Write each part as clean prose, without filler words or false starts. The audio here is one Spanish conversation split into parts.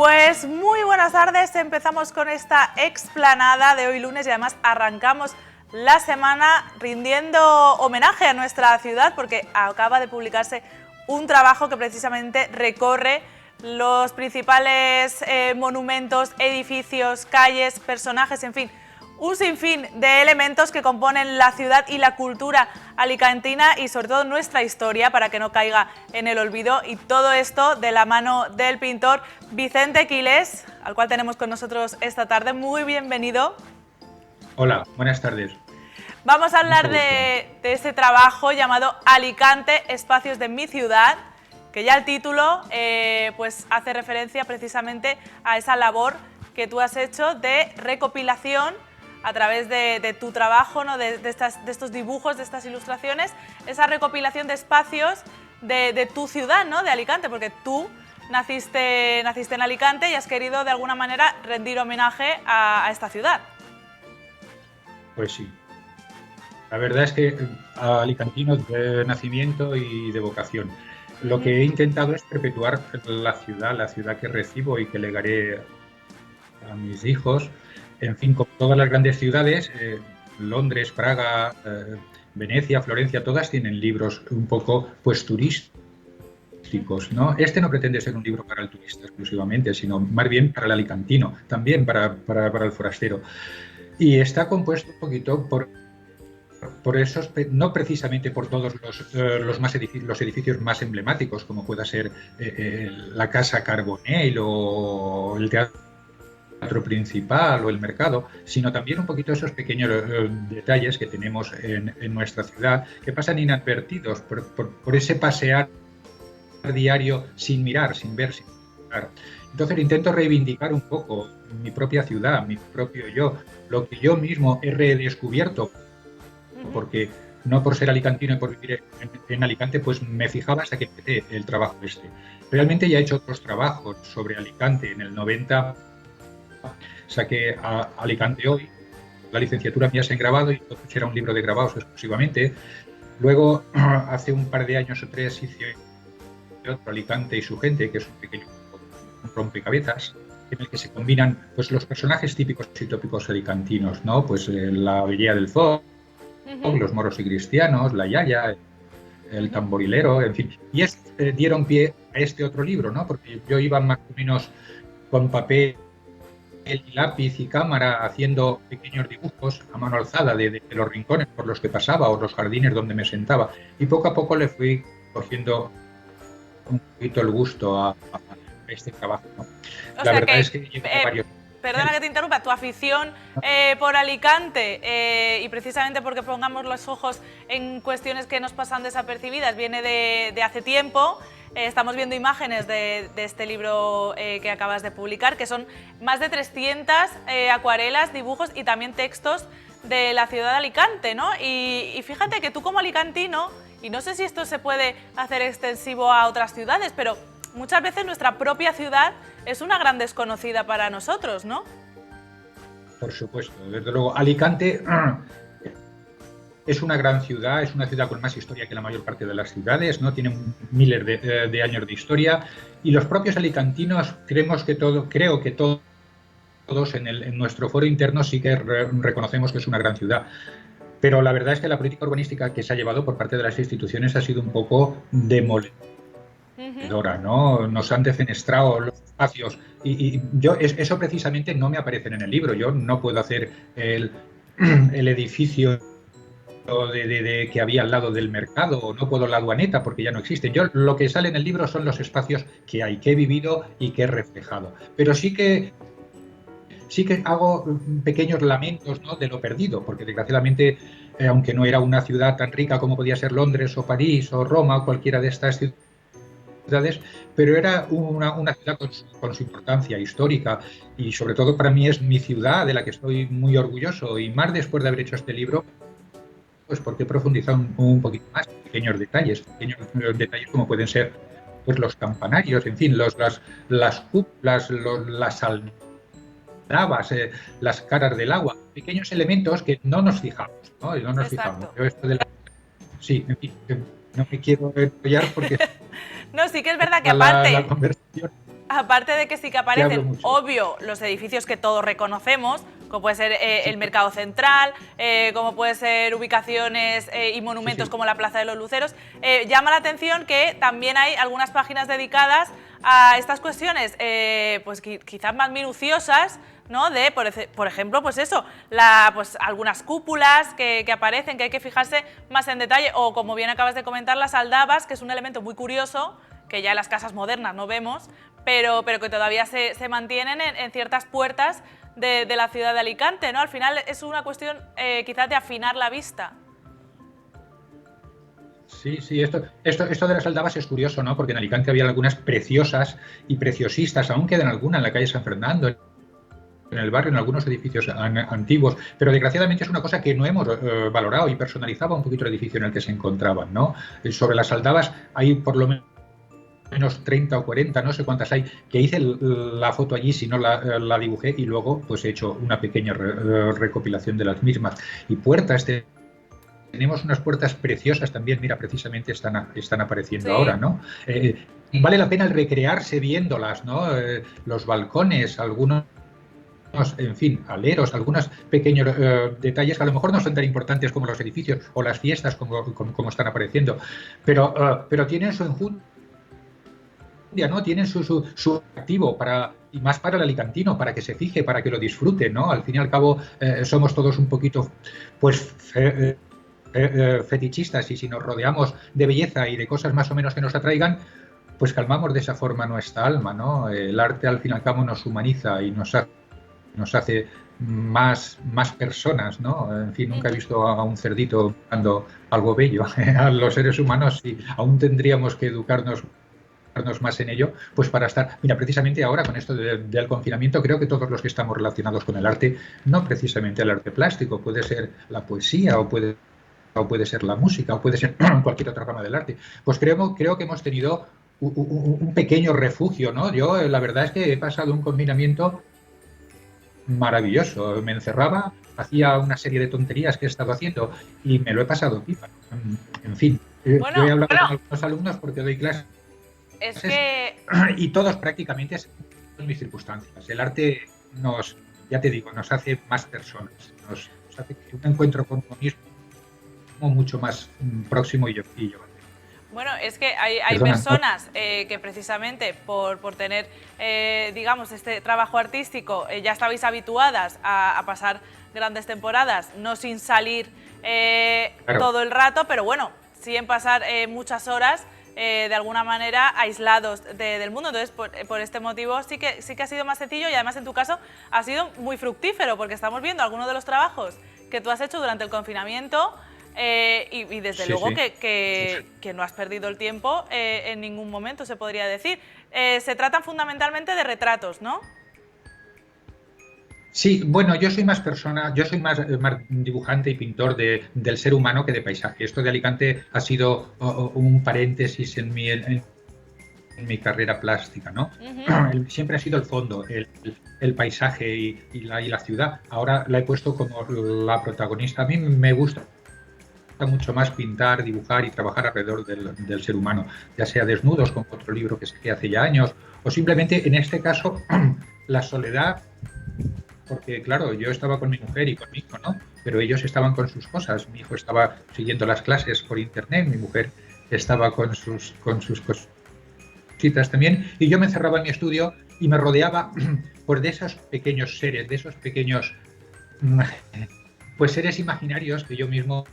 Pues muy buenas tardes, empezamos con esta explanada de hoy lunes y además arrancamos la semana rindiendo homenaje a nuestra ciudad porque acaba de publicarse un trabajo que precisamente recorre los principales monumentos, edificios, calles, personajes, en fin, un sinfín de elementos que componen la ciudad y la cultura alicantina y sobre todo nuestra historia para que no caiga en el olvido, y todo esto de la mano del pintor Vicente Quilés, al cual tenemos con nosotros esta tarde. Muy bienvenido. Hola, buenas tardes. Vamos a hablar de ese trabajo llamado Alicante, Espacios de mi ciudad, que ya el título pues hace referencia precisamente a esa labor que tú has hecho de recopilación a través de tu trabajo, ¿no? de estos dibujos, de estas ilustraciones, esa recopilación de espacios de tu ciudad, ¿no? De Alicante, porque tú naciste en Alicante y has querido de alguna manera rendir homenaje a esta ciudad. Pues sí. La verdad es que alicantino de nacimiento y de vocación. Lo que he intentado es perpetuar la ciudad que recibo y que legaré a mis hijos. En fin, como todas las grandes ciudades, Londres, Praga, Venecia, Florencia, todas tienen libros un poco pues turísticos, ¿no? Este no pretende ser un libro para el turista exclusivamente, sino más bien para el alicantino, también para el forastero. Y está compuesto un poquito por esos, no precisamente por todos los edificios más emblemáticos, como pueda ser la Casa Carbonell o el Teatro Principal o el mercado, sino también un poquito esos pequeños detalles que tenemos en nuestra ciudad, que pasan inadvertidos por ese pasear diario sin mirar, sin ver, sin mirar. Entonces intento reivindicar un poco mi propia ciudad, mi propio yo, lo que yo mismo he redescubierto, porque no por ser alicantino y por vivir en Alicante, pues me fijaba hasta que empecé el trabajo este. Realmente ya he hecho otros trabajos sobre Alicante. En el 90 saqué a Alicante Hoy, la licenciatura mía es en grabado y entonces era un libro de grabados exclusivamente. Luego, hace un par de años o tres, hice otro, Alicante y su gente, que es un pequeño rompecabezas en el que se combinan pues los personajes típicos y tópicos alicantinos, ¿no? Pues la Villea del Zoo, los moros y cristianos, la Yaya, el tamborilero, en fin. Y dieron pie a este otro libro, ¿no? Porque yo iba más o menos con papel y lápiz y cámara haciendo pequeños dibujos a mano alzada de los rincones por los que pasaba o los jardines donde me sentaba. Y poco a poco le fui cogiendo un poquito el gusto a este trabajo, ¿no? La verdad es que llevo varios... Perdona que te interrumpa, tu afición por Alicante y precisamente porque pongamos los ojos en cuestiones que nos pasan desapercibidas viene de hace tiempo. Estamos viendo imágenes de este libro que acabas de publicar, que son más de 300 acuarelas, dibujos y también textos de la ciudad de Alicante, ¿no? Y fíjate que tú como alicantino, y no sé si esto se puede hacer extensivo a otras ciudades, pero muchas veces nuestra propia ciudad es una gran desconocida para nosotros, ¿no? Por supuesto, desde luego. Alicante es una gran ciudad, es una ciudad con más historia que la mayor parte de las ciudades, ¿no? Tiene miles de años de historia y los propios alicantinos creo que todos en nuestro foro interno sí que reconocemos que es una gran ciudad. Pero la verdad es que la política urbanística que se ha llevado por parte de las instituciones ha sido un poco demoledora, ¿no? Nos han defenestrado los espacios y yo eso precisamente no me aparece en el libro. Yo no puedo hacer el edificio que había al lado del mercado, o no puedo la aduaneta porque ya no existe. Yo lo que sale en el libro son los espacios que hay, que he vivido y que he reflejado. Pero sí que hago pequeños lamentos, ¿no? De lo perdido, porque desgraciadamente, aunque no era una ciudad tan rica como podía ser Londres o París o Roma o cualquiera de estas ciudades, pero era una ciudad con su importancia histórica y sobre todo para mí es mi ciudad de la que estoy muy orgulloso, y más después de haber hecho este libro, pues porque he profundizado un poquito más en pequeños detalles como pueden ser pues los campanarios, en fin, las cúpulas, las aldabas, las caras del agua, pequeños elementos que no nos fijamos, ¿no? Y no nos fijamos. Yo sí, en fin, no me quiero enrollar porque... No, sí que es verdad que aparte... La conversación aparte de que sí que Te hablo aparecen, mucho. obvio, los edificios que todos reconocemos, como puede ser el Mercado Central, como puede ser ubicaciones y monumentos Sí. como la Plaza de los Luceros, llama la atención que también hay algunas páginas dedicadas a estas cuestiones, pues quizás más minuciosas, ¿no? De, por ejemplo, pues eso, pues algunas cúpulas que aparecen, que hay que fijarse más en detalle, o como bien acabas de comentar, las aldabas, que es un elemento muy curioso, que ya en las casas modernas no vemos, pero que todavía se mantienen en ciertas puertas de la ciudad de Alicante, ¿no? Al final es una cuestión quizás de afinar la vista. Sí, esto de las aldabas es curioso, ¿no? Porque en Alicante había algunas preciosas y preciosistas, aún quedan algunas en la calle San Fernando, en el barrio, en algunos edificios antiguos, pero desgraciadamente es una cosa que no hemos valorado y personalizaba un poquito el edificio en el que se encontraban, ¿no? Sobre las aldabas hay por lo menos 30 o 40, no sé cuántas hay, que hice la foto allí, si no la dibujé y luego pues he hecho una pequeña recopilación de las mismas. Y puertas, tenemos unas puertas preciosas también, mira, precisamente están apareciendo Sí. ahora, ¿no? Vale la pena el recrearse viéndolas, ¿no? Los balcones, algunos, en fin, aleros, algunos pequeños detalles que a lo mejor no son tan importantes como los edificios o las fiestas como están apareciendo, pero tienen su enjundia, ¿no? Tienen su activo y más para el alicantino, para que se fije, para que lo disfrute, ¿no? Al fin y al cabo somos todos un poquito, pues, fetichistas, y si nos rodeamos de belleza y de cosas más o menos que nos atraigan, pues calmamos de esa forma nuestra alma, ¿no? El arte al fin y al cabo nos humaniza y nos hace más personas, ¿no? En fin, nunca he visto a un cerdito dando algo bello. A los seres humanos sí, aún tendríamos que educarnos más en ello, pues para estar, mira, precisamente ahora con esto del confinamiento, creo que todos los que estamos relacionados con el arte, no precisamente el arte plástico, puede ser la poesía o puede ser la música, o puede ser cualquier otra rama del arte. Pues creo que hemos tenido un pequeño refugio, ¿no? Yo la verdad es que he pasado un confinamiento maravilloso. Me encerraba, hacía una serie de tonterías que he estado haciendo y me lo he pasado pipa. En fin, yo he Bueno, hablado con algunos alumnos porque doy clases es que y todos prácticamente son mis circunstancias. El arte ya te digo, nos hace más personas, nos hace que un encuentro con uno mismo mucho más próximo y yo. bueno, es que hay Perdona, ¿no? personas que precisamente por tener, digamos, este trabajo artístico, ya estabais habituadas a pasar grandes temporadas, no sin salir Claro. todo el rato, pero bueno, sí en pasar muchas horas de alguna manera aislados del mundo. Entonces, por este motivo sí que ha sido más sencillo, y además en tu caso ha sido muy fructífero, porque estamos viendo algunos de los trabajos que tú has hecho durante el confinamiento. Y desde luego Sí. que no has perdido el tiempo en ningún momento, se podría decir. Se tratan fundamentalmente de retratos, ¿no? Sí, bueno, yo soy más dibujante y pintor del ser humano que de paisaje. Esto de Alicante ha sido un paréntesis en mi carrera plástica, ¿no? Siempre ha sido el fondo, el paisaje y la ciudad. Ahora la he puesto como la protagonista. A mí me gusta mucho más pintar, dibujar y trabajar alrededor del ser humano, ya sea desnudos, como otro libro que saqué hace ya años, o simplemente, en este caso, la soledad, porque claro, yo estaba con mi mujer y con mi hijo, ¿no? Pero ellos estaban con sus cosas. Mi hijo estaba siguiendo las clases por internet, mi mujer estaba con sus cositas también, y yo me encerraba en mi estudio y me rodeaba pues, de esos pequeños seres, de esos pequeños pues seres imaginarios que yo mismo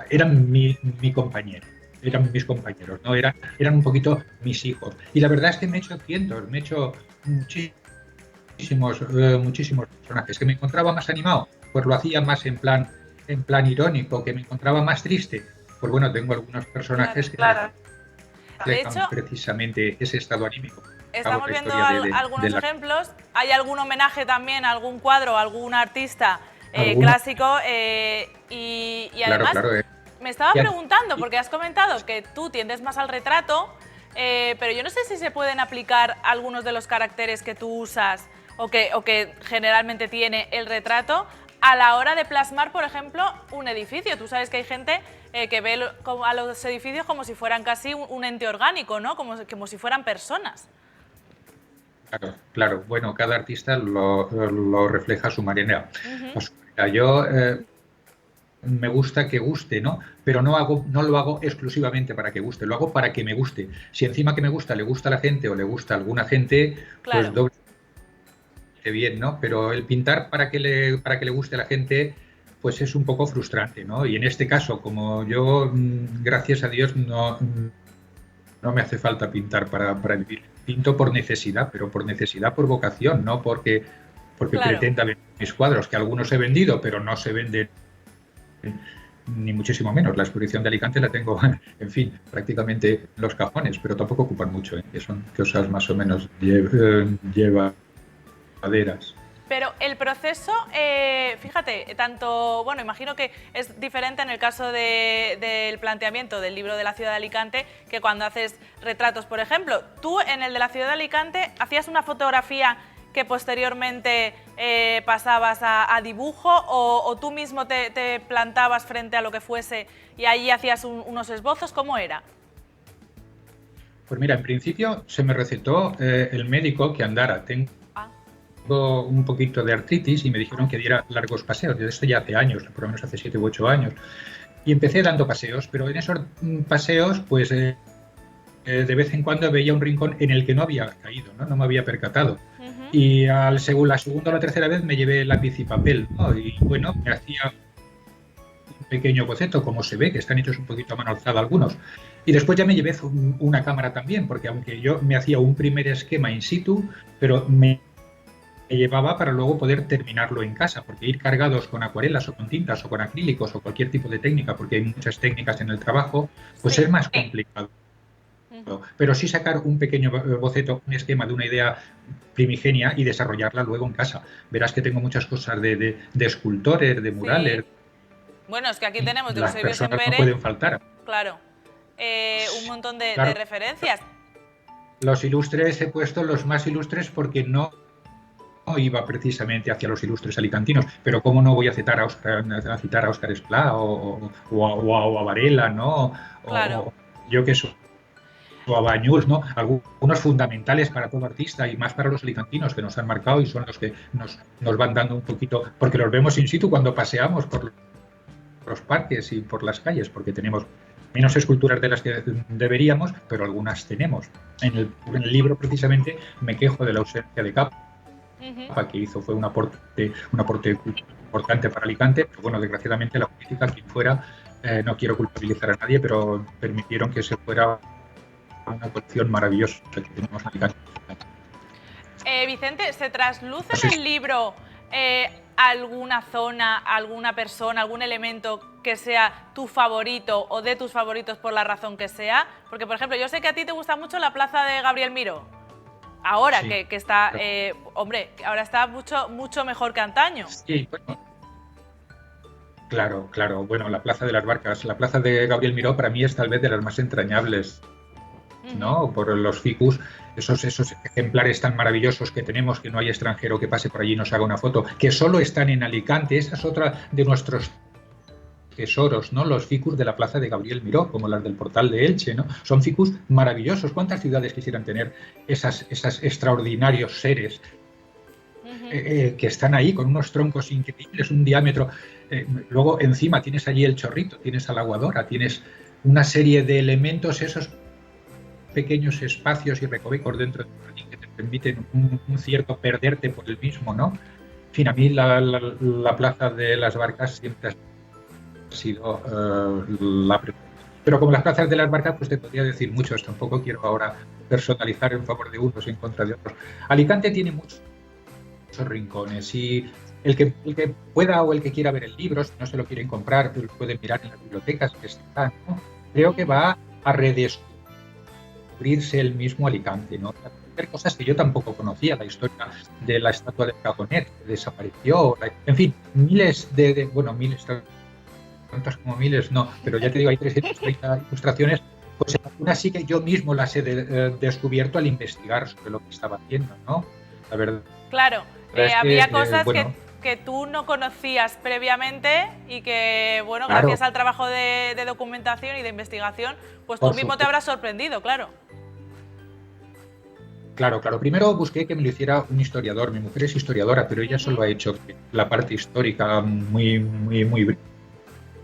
eran mi compañero, eran mis compañeros, ¿no? Eran un poquito mis hijos. Y la verdad es que me he hecho cientos, me he hecho muchísimos personajes. Que me encontraba más animado, pues lo hacía más en plan irónico. Que me encontraba más triste, pues bueno, tengo algunos personajes Claro. que De reflejan hecho, precisamente ese estado anímico. estamos viendo algunos ejemplos. ¿Hay algún homenaje también a algún cuadro, a algún artista clásico? Y Claro, además, claro. me estaba preguntando, porque has comentado que tú tiendes más al retrato, pero yo no sé si se pueden aplicar algunos de los caracteres que tú usas o que generalmente tiene el retrato a la hora de plasmar, por ejemplo, un edificio. Tú sabes que hay gente que ve a los edificios como si fueran casi un ente orgánico, ¿no? Como si fueran personas. Claro, claro. Bueno, cada artista lo refleja a su manera. A su manera. Yo me gusta que guste, ¿no? Pero no lo hago exclusivamente para que guste, lo hago para que me guste. Si encima que me gusta le gusta a la gente o le gusta a alguna gente, Claro. pues doble bien, ¿no? Pero el pintar para que le guste a la gente, pues es un poco frustrante, ¿no? Y en este caso, como yo, gracias a Dios, no me hace falta pintar para vivir. Pinto por necesidad, pero por necesidad, por vocación, no porque Claro. pretenda vender mis cuadros, que algunos he vendido, pero no se venden ni muchísimo menos. La exposición de Alicante la tengo, en fin, prácticamente en los cajones, pero tampoco ocupan mucho, ¿eh? Que son cosas más o menos llevaderas. Pero el proceso, fíjate, tanto, bueno, imagino que es diferente en el caso del planteamiento del libro de la ciudad de Alicante que cuando haces retratos, por ejemplo. Tú en el de la ciudad de Alicante hacías una fotografía que posteriormente pasabas a dibujo o tú mismo te plantabas frente a lo que fuese y ahí hacías unos esbozos, ¿cómo era? Pues mira, en principio se me recetó el médico que andara. Tengo un poquito de artritis y me dijeron que diera largos paseos. Desde esto ya hace años, por lo menos hace 7 u 8 años. Y empecé dando paseos, pero en esos paseos, pues de vez en cuando veía un rincón en el que no había caído, no me había percatado. Y la segunda o la tercera vez me llevé lápiz y papel, ¿no? Y bueno, me hacía un pequeño boceto, como se ve, que están hechos un poquito a mano alzada algunos. Y después ya me llevé una cámara también, porque aunque yo me hacía un primer esquema in situ, pero me llevaba para luego poder terminarlo en casa, porque ir cargados con acuarelas o con tintas o con acrílicos o cualquier tipo de técnica, porque hay muchas técnicas en el trabajo, pues sí, es más complicado. Pero sí sacar un pequeño boceto, un esquema de una idea primigenia y desarrollarla luego en casa. Verás que tengo muchas cosas de escultores, de murales. Sí. Bueno, es que aquí tenemos de Las Eusebio personas Sempere, no pueden faltar. Claro, un montón de Claro. referencias. Los ilustres he puesto los más ilustres porque no iba precisamente hacia los ilustres alicantinos, pero cómo no voy a citar a Óscar Esplá o a Varela, ¿no? Claro. O yo que soy, o a Bañuls, ¿no? Algunos fundamentales para todo artista y más para los alicantinos que nos han marcado y son los que nos van dando un poquito, porque los vemos in situ cuando paseamos por los parques y por las calles, porque tenemos menos esculturas de las que deberíamos, pero algunas tenemos. En el libro precisamente me quejo de la ausencia de capa que hizo, fue un aporte importante para Alicante, pero bueno, desgraciadamente la política, quien fuera, no quiero culpabilizar a nadie, pero permitieron que se fuera una colección maravillosa que tenemos en Alicante. Vicente, ¿se trasluce en el libro alguna zona, alguna persona, algún elemento que sea tu favorito o de tus favoritos por la razón que sea? Porque, por ejemplo, yo sé que a ti te gusta mucho la plaza de Gabriel Miró. Ahora, sí, que está, hombre, ahora está mucho mejor que antaño. Sí, bueno. Claro. Bueno, la Plaza de las Barcas, la Plaza de Gabriel Miró para mí es tal vez de las más entrañables, ¿no? Por los ficus, esos ejemplares tan maravillosos que tenemos, que no hay extranjero que pase por allí y nos haga una foto, que solo están en Alicante. Esa es otra de nuestros tesoros, ¿no? Los ficus de la Plaza de Gabriel Miró, como las del Portal de Elche, ¿no? Son ficus maravillosos. ¿Cuántas ciudades quisieran tener esas extraordinarios seres que están ahí con unos troncos increíbles, un diámetro? Luego encima tienes allí el chorrito, tienes a la aguadora, tienes una serie de elementos, esos pequeños espacios y recovecos dentro de un jardín que te permiten un cierto perderte por el mismo, ¿no? En fin, a mí la Plaza de las Barcas siempre ha sido la preferida. Pero como las plazas de las barcas, pues te podría decir muchos. Tampoco quiero ahora personalizar en favor de unos y en contra de otros. Alicante tiene muchos rincones y el que pueda o el que quiera ver el libro, si no se lo quieren comprar, lo pueden mirar en las bibliotecas que están, ¿no? Creo que va a redescubrirse el mismo Alicante, ¿no? Cosas que yo tampoco conocía, la historia de la estatua de Cagonet, que desapareció, en fin, miles, tantas como miles, no, pero ya te digo, hay 330 ilustraciones, pues algunas sí que yo mismo las he descubierto al investigar sobre lo que estaba haciendo, ¿no? La verdad. Claro, había cosas que tú no conocías previamente y que, bueno, Claro. gracias al trabajo de documentación y de investigación, pues tú Por mismo te supuesto. habrás sorprendido, claro. Claro, claro. Primero busqué que me lo hiciera un historiador. Mi mujer es historiadora, pero ella solo ha hecho la parte histórica muy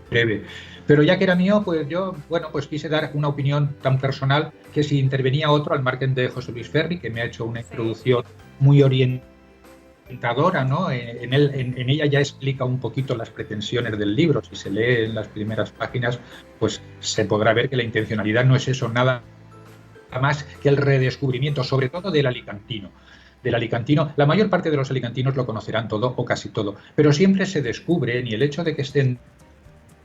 breve. Pero ya que era mío, pues yo, bueno, pues quise dar una opinión tan personal que si intervenía otro al margen de José Luis Ferri, que me ha hecho una introducción muy orientadora, ¿no? En ella ya explica un poquito las pretensiones del libro. Si se lee en las primeras páginas, pues se podrá ver que la intencionalidad no es eso, nada más que el redescubrimiento, sobre todo del alicantino. Del alicantino, la mayor parte de los alicantinos lo conocerán todo o casi todo, pero siempre se descubren y el hecho de que estén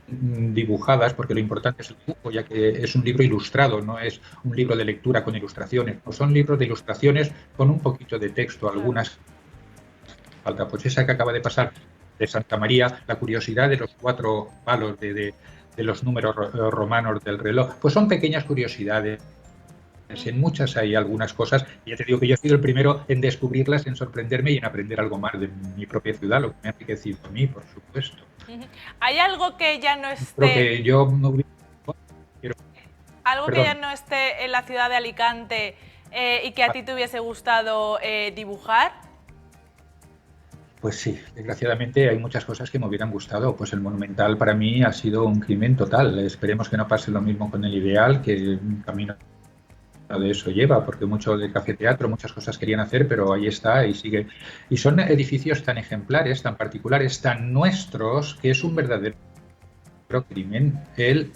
dibujadas, porque lo importante es el dibujo, ya que es un libro ilustrado, no es un libro de lectura con ilustraciones, no son libros de ilustraciones con un poquito de texto, algunas falta. Pues esa que acaba de pasar de Santa María, la curiosidad de los 4 palos de los números romanos del reloj, pues son pequeñas curiosidades. En muchas hay algunas cosas, y ya te digo que yo he sido el primero en descubrirlas, en sorprenderme y en aprender algo más de mi propia ciudad, lo que me ha enriquecido a mí, por supuesto. ¿Hay algo que ya no Creo esté, que yo no hubiera... algo que Perdón. ya no esté en la ciudad de Alicante y que a ti te hubiese gustado dibujar? Pues sí, desgraciadamente hay muchas cosas que me hubieran gustado. Pues el Monumental para mí ha sido un crimen total. Esperemos que no pase lo mismo con el Ideal, que un camino de eso lleva, porque mucho de cafeteatro, muchas cosas querían hacer, pero ahí está y sigue. Y son edificios tan ejemplares, tan particulares, tan nuestros, que es un verdadero crimen el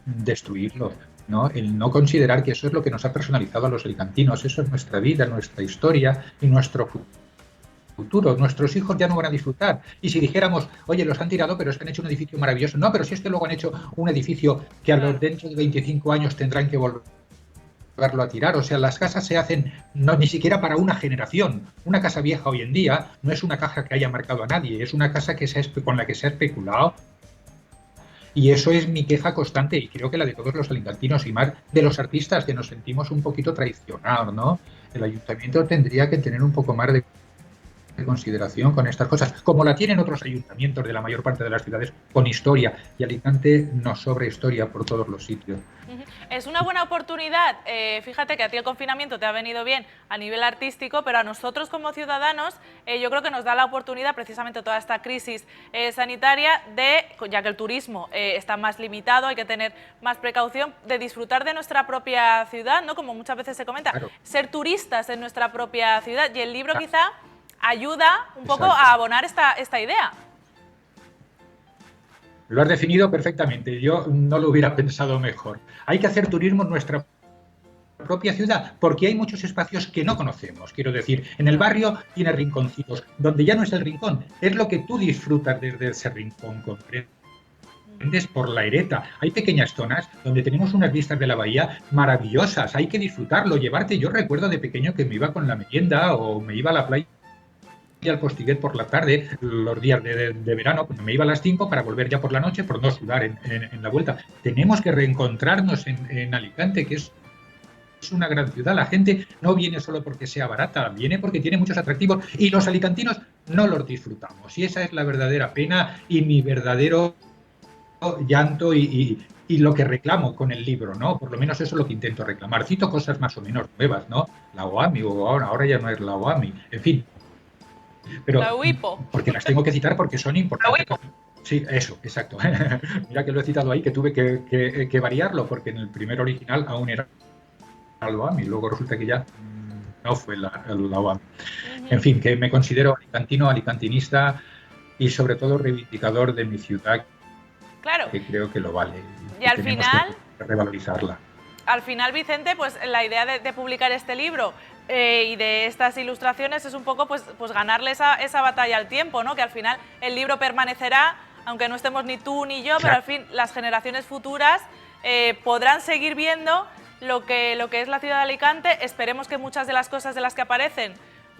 destruirlo, ¿no? El no considerar que eso es lo que nos ha personalizado a los alicantinos, eso es nuestra vida, nuestra historia y nuestro futuro. Nuestros hijos ya no van a disfrutar. Y si dijéramos, oye, los han tirado, pero es que han hecho un edificio maravilloso. No, pero si es que luego han hecho un edificio que a los dentro de 25 años tendrán que volverlo a tirar. O sea, las casas se hacen no ni siquiera para una generación. Una casa vieja hoy en día no es una caja que haya marcado a nadie, es una casa que con la que se ha especulado. Y eso es mi queja constante y creo que la de todos los alicantinos y más de los artistas que nos sentimos un poquito traicionados, ¿no? El ayuntamiento tendría que tener un poco más de consideración con estas cosas, como la tienen otros ayuntamientos de la mayor parte de las ciudades con historia, y Alicante nos sobra historia por todos los sitios. Es una buena oportunidad, fíjate que a ti el confinamiento te ha venido bien a nivel artístico, pero a nosotros como ciudadanos yo creo que nos da la oportunidad, precisamente toda esta crisis sanitaria, ya que el turismo está más limitado, hay que tener más precaución, de disfrutar de nuestra propia ciudad, ¿no? Como muchas veces se comenta, claro, ser turistas en nuestra propia ciudad, y el libro quizá ayuda un poco a abonar esta idea. Lo has definido perfectamente, yo no lo hubiera pensado mejor. Hay que hacer turismo en nuestra propia ciudad, porque hay muchos espacios que no conocemos. Quiero decir, en el barrio tiene rinconcitos, donde ya no es el rincón, es lo que tú disfrutas desde ese rincón, comprendes, por la Ereta. Hay pequeñas zonas donde tenemos unas vistas de la bahía maravillosas, hay que disfrutarlo, llevarte. Yo recuerdo de pequeño que me iba con la merienda o me iba a la playa y al Postiguet por la tarde, los días de verano, cuando me iba a las 5 para volver ya por la noche, por no sudar en la vuelta. Tenemos que reencontrarnos en Alicante, que es una gran ciudad. La gente no viene solo porque sea barata, viene porque tiene muchos atractivos y los alicantinos no los disfrutamos. Y esa es la verdadera pena y mi verdadero llanto y lo que reclamo con el libro, ¿no? Por lo menos eso es lo que intento reclamar. Cito cosas más o menos nuevas, ¿no? La OAMI, o ahora ya no es la OAMI, en fin. Pero, la WIPO. porque las tengo que citar porque son importantes. Sí, eso, exacto. Mira que lo he citado ahí, que tuve que variarlo, porque en el primer original aún era la OAMI, luego resulta que ya no fue la OAMI. En fin, que me considero alicantino, alicantinista y sobre todo reivindicador de mi ciudad, claro, que creo que lo vale. Y al final, que revalorizarla. Al final, Vicente, pues la idea de publicar este libro y de estas ilustraciones es un poco pues ganarle esa batalla al tiempo, ¿no? Que al final el libro permanecerá, aunque no estemos ni tú ni yo, pero al fin las generaciones futuras podrán seguir viendo lo que es la ciudad de Alicante. Esperemos que muchas de las cosas de las que aparecen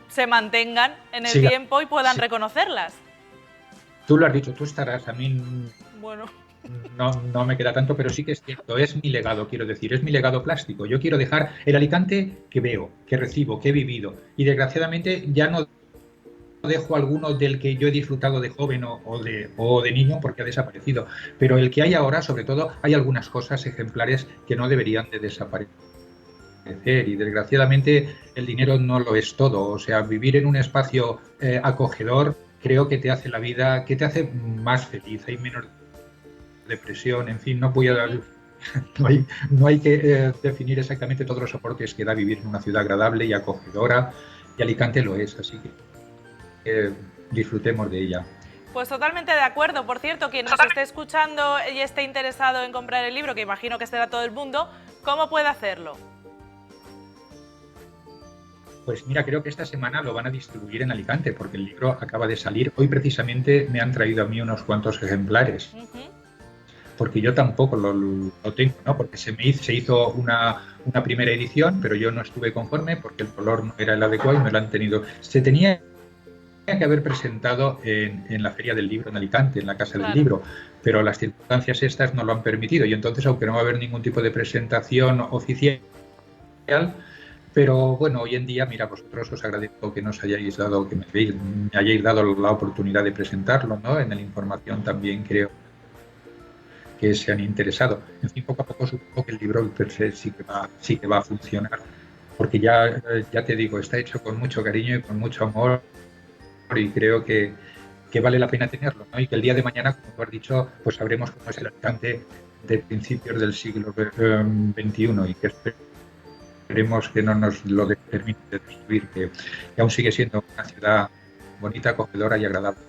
se mantengan en el tiempo y puedan reconocerlas. Tú lo has dicho, tú estarás, a mí... Bueno... No me queda tanto, pero sí que es cierto, es mi legado, quiero decir, es mi legado plástico. Yo quiero dejar el Alicante que veo, que recibo, que he vivido. Y desgraciadamente ya no dejo alguno del que yo he disfrutado de joven o de niño porque ha desaparecido. Pero el que hay ahora, sobre todo, hay algunas cosas ejemplares que no deberían de desaparecer. Y desgraciadamente el dinero no lo es todo. O sea, vivir en un espacio acogedor creo que te hace la vida, que te hace más feliz, hay menos depresión, en fin, no voy a dar, no hay que definir exactamente todos los soportes que da vivir en una ciudad agradable y acogedora, y Alicante lo es, así que disfrutemos de ella. Pues totalmente de acuerdo. Por cierto, quien nos esté escuchando y esté interesado en comprar el libro, que imagino que será todo el mundo, ¿cómo puede hacerlo? Pues mira, creo que esta semana lo van a distribuir en Alicante, porque el libro acaba de salir. Hoy precisamente me han traído a mí unos cuantos ejemplares, porque yo tampoco lo tengo, ¿no? Porque se hizo una primera edición, pero yo no estuve conforme porque el color no era el adecuado y me lo han tenido. Se tenía que haber presentado en la Feria del Libro en Alicante, en la Casa del Libro, pero las circunstancias estas no lo han permitido y entonces, aunque no va a haber ningún tipo de presentación oficial, pero bueno, hoy en día, mira, vosotros os agradezco que nos hayáis dado, que me hayáis dado la oportunidad de presentarlo, ¿no? En la información también creo que se han interesado. En fin, poco a poco supongo que el libro per se sí que va a funcionar, porque ya te digo, está hecho con mucho cariño y con mucho amor y creo que vale la pena tenerlo, ¿no? Y que el día de mañana, como tú has dicho, pues sabremos cómo es el Alicante de principios del siglo XXI y que esperemos que no nos lo termine de destruir, que aún sigue siendo una ciudad bonita, acogedora y agradable.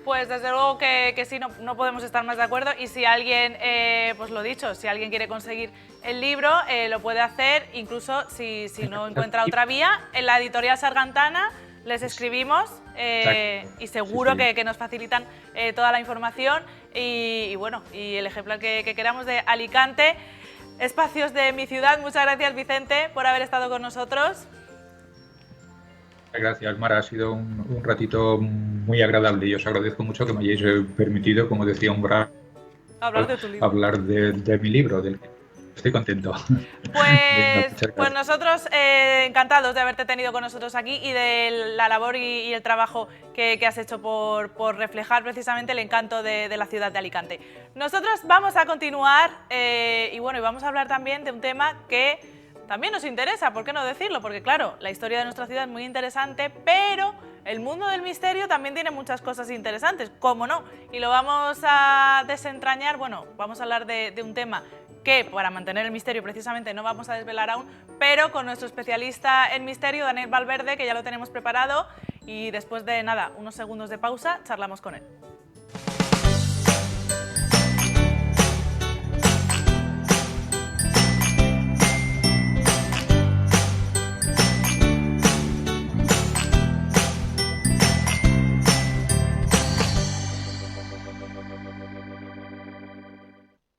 Pues desde luego que sí, no podemos estar más de acuerdo y si alguien, pues lo dicho, si alguien quiere conseguir el libro, lo puede hacer, incluso si no encuentra otra vía, en la editorial Sargantana les escribimos y seguro que nos facilitan toda la información y bueno, y el ejemplar que queramos de Alicante, Espacios de mi ciudad. Muchas gracias, Vicente, por haber estado con nosotros. Gracias, Mara. Ha sido un ratito muy agradable y os agradezco mucho que me hayáis permitido, como decía Umbral, Hablar de tu libro. hablar de mi libro, del que estoy contento. Pues nosotros encantados de haberte tenido con nosotros aquí y de la labor y el trabajo que has hecho por reflejar precisamente el encanto de la ciudad de Alicante. Nosotros vamos a continuar y bueno, y vamos a hablar también de un tema que también nos interesa, ¿por qué no decirlo? Porque claro, la historia de nuestra ciudad es muy interesante, pero el mundo del misterio también tiene muchas cosas interesantes, ¿cómo no? Y lo vamos a desentrañar, bueno, vamos a hablar de un tema que para mantener el misterio precisamente no vamos a desvelar aún, pero con nuestro especialista en misterio, Daniel Valverde, que ya lo tenemos preparado y después de nada, unos segundos de pausa, charlamos con él.